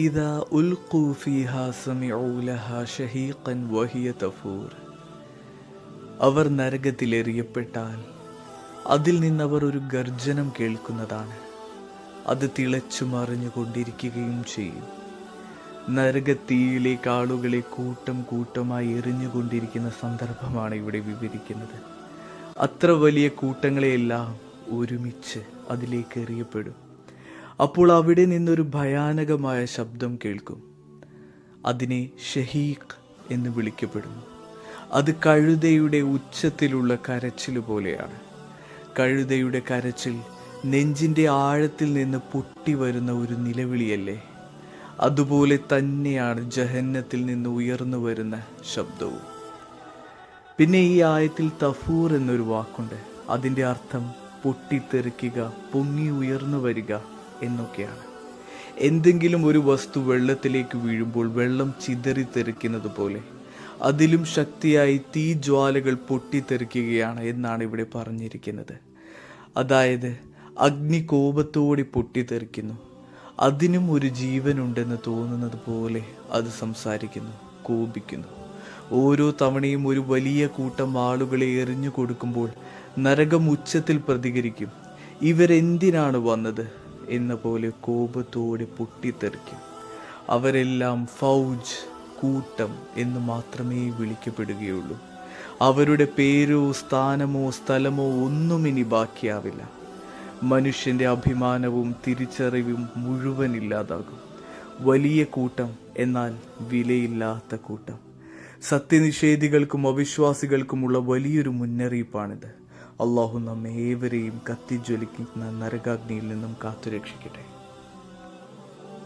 ഇദാ ഉൽഖൂ ഫീഹാ സമിഉ ലഹാ ഷഹീഖൻ വഹിയ തഫൂർ. അവർ നരകത്തിലെറിയപ്പെട്ടാൽ അതിൽ നിന്നവർ ഒരു ഗർജനം കേൾക്കുന്നതാണ്. അത് തിളച്ചു മറിഞ്ഞുകൊണ്ടിരിക്കുകയും ചെയ്യും. നരകത്തീയിലേക്ക് ആളുകളെ കൂട്ടം കൂട്ടമായി എറിഞ്ഞുകൊണ്ടിരിക്കുന്ന സന്ദർഭമാണ് ഇവിടെ വിവരിക്കുന്നത്. അത്ര വലിയ കൂട്ടങ്ങളെയെല്ലാം ഒരുമിച്ച് അതിലേക്ക് എറിയപ്പെടും. അപ്പോൾ അവിടെ നിന്നൊരു ഭയാനകമായ ശബ്ദം കേൾക്കും. അതിനെ ഷഹീഖ് എന്ന് വിളിക്കപ്പെടുന്നു. അത് കഴുതയുടെ ഉച്ചത്തിലുള്ള കരച്ചിൽ പോലെയാണ്. കഴുതയുടെ കരച്ചിൽ നെഞ്ചിൻ്റെ ആഴത്തിൽ നിന്ന് പൊട്ടി വരുന്ന ഒരു നിലവിളിയല്ലേ? അതുപോലെ തന്നെയാണ് ജഹന്നത്തിൽ നിന്ന് ഉയർന്നു വരുന്ന ശബ്ദവും. പിന്നെ ഈ ആയത്തിൽ തഫൂർ എന്നൊരു വാക്കുണ്ട്. അതിൻ്റെ അർത്ഥം പൊട്ടിത്തെറിക്കുക, പൊങ്ങി ഉയർന്നു വരിക എന്നൊക്കെയാണ്. എന്തെങ്കിലും ഒരു വസ്തു വെള്ളത്തിലേക്ക് വീഴുമ്പോൾ വെള്ളം ചിതറിത്തെറിക്കുന്നത് പോലെ അതിലും ശക്തിയായി തീജ്വാലകൾ പൊട്ടിത്തെറിക്കുകയാണ് എന്നാണ് ഇവിടെ പറഞ്ഞിരിക്കുന്നത്. അതായത് അഗ്നി കോപത്തോടെ പൊട്ടിത്തെറിക്കുന്നു. അതിനും ഒരു ജീവനുണ്ടെന്ന് തോന്നുന്നത് പോലെ അത് സംസാരിക്കുന്നു, കോപിക്കുന്നു. ഓരോ തവണയും ഒരു വലിയ കൂട്ടം ആളുകളെ എറിഞ്ഞു കൊടുക്കുമ്പോൾ നരകം ഉച്ചത്തിൽ പ്രതികരിക്കും. ഇവരെന്തിനാണ് വന്നത് എന്ന പോലെ കോപത്തോടെ പൊട്ടിത്തെറിക്കും. അവരെല്ലാം ഫൗജ്, കൂട്ടം എന്ന് മാത്രമേ വിളിക്കപ്പെടുകയുള്ളൂ. അവരുടെ പേരോ സ്ഥാനമോ സ്ഥലമോ ഒന്നും ഇനി ബാക്കിയാവില്ല. മനുഷ്യൻ്റെ അഭിമാനവും തിരിച്ചറിവും മുഴുവൻ ഇല്ലാതാകും. വലിയ കൂട്ടം, എന്നാൽ വിലയില്ലാത്ത കൂട്ടം. സത്യനിഷേധികൾക്കും അവിശ്വാസികൾക്കുമുള്ള വലിയൊരു മുന്നറിയിപ്പാണിത്. അള്ളാഹു നമ്മെ ഏവരെയും കത്തിജ്വലിക്കുന്ന നരകാഗ്നിയിൽ നിന്നും കാത്തുരക്ഷിക്കട്ടെ.